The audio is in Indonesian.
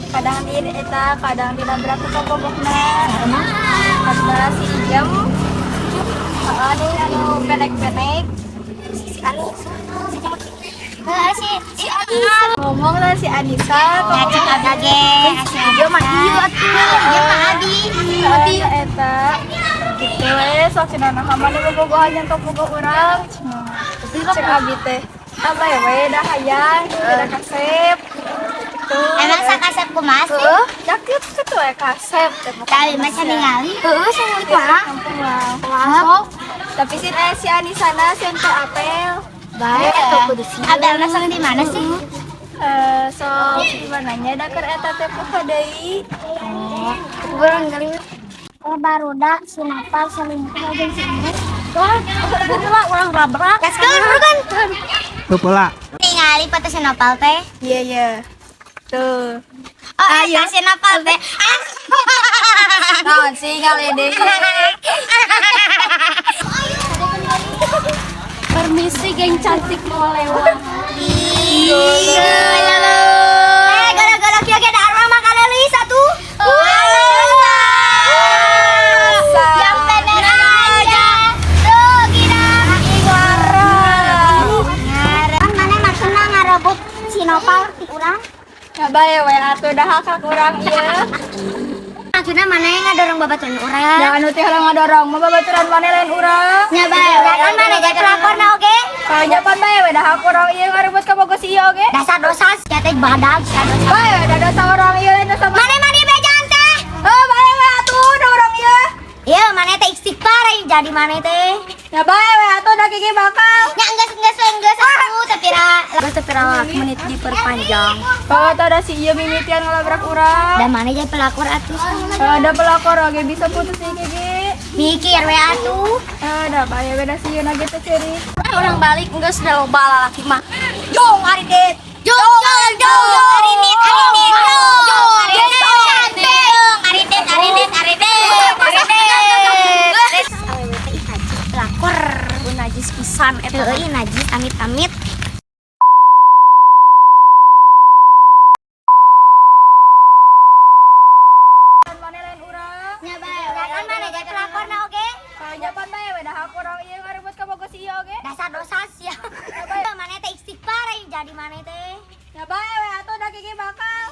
kadang di eta kadang di nabrak ke pokokna karena si jam ada anu pendek-pendek si Anissa si Anissa ngomong lah si Anissa cek ada ge dia mah iya dia mah adi eta gitu sok cenah kamana bobogohan yang tok bogo urang cek abi teh apa ya we dah hayang udah kasep emang sakasep kumaha sih jakit kitu we kasep kali macam ningali semua itu masuk tapi si Anissa na si ente apel baik atau kudu sih abelna sang di mana sih so gimana nya dakar eta teh poho deui burung kali barudak sinapal selingkuh jeung si Inggris lah orang rabrak gaskeun bukan Pola. ningali foto sinopal teh iya iya tuh eta sinopal teh naon sih ngaledek permisi geng cantik mau lewat iya gara-gara kieu ge da arwah mah kaleulis satu yang bener aja tuh gila ngarep mana maksudna ngarebut sinopal ti urang bae we atuh dah hak urang ieu maksudna mana yang ngadorong babaturan urang jangan anu teh urang ngadorong mah babaturan maneh lain urang nya bae kan mana jadi pelakorna oge kalau nyapan bae we dah hak urang ieu ngarebut ka bogo si ieu oge dasar dosa sia teh badag sia dosa bae we dah dosa urang ieu lain dosa mana mani bejaan teh bae we atuh da urang ieu iya mana teh istighfar jadi mana teh ya bae we atuh da gigi bakal nya enggeus atuh tepira menit diperpanjang kalau ada si ieu mimitian ngalabrak urang dan mana jadi pelakor atuh ada pelakor oge bisa putus si gigi mikir we atuh ada bae we da si ieu na gitu ceri orang balik enggeus da loba lalaki mah jong ari det jong ari nit pelakor najis pisan eta teu najis amit-amit maneh lain urang nya bae kan mana jadi pelakorna oge kalau nyapan bae we dah hak urang ieu ngarebut ka bogo si ieu oge dasar dosa sia mana teh istighfar jadi mana teh ya bae we atuh da gigi bakal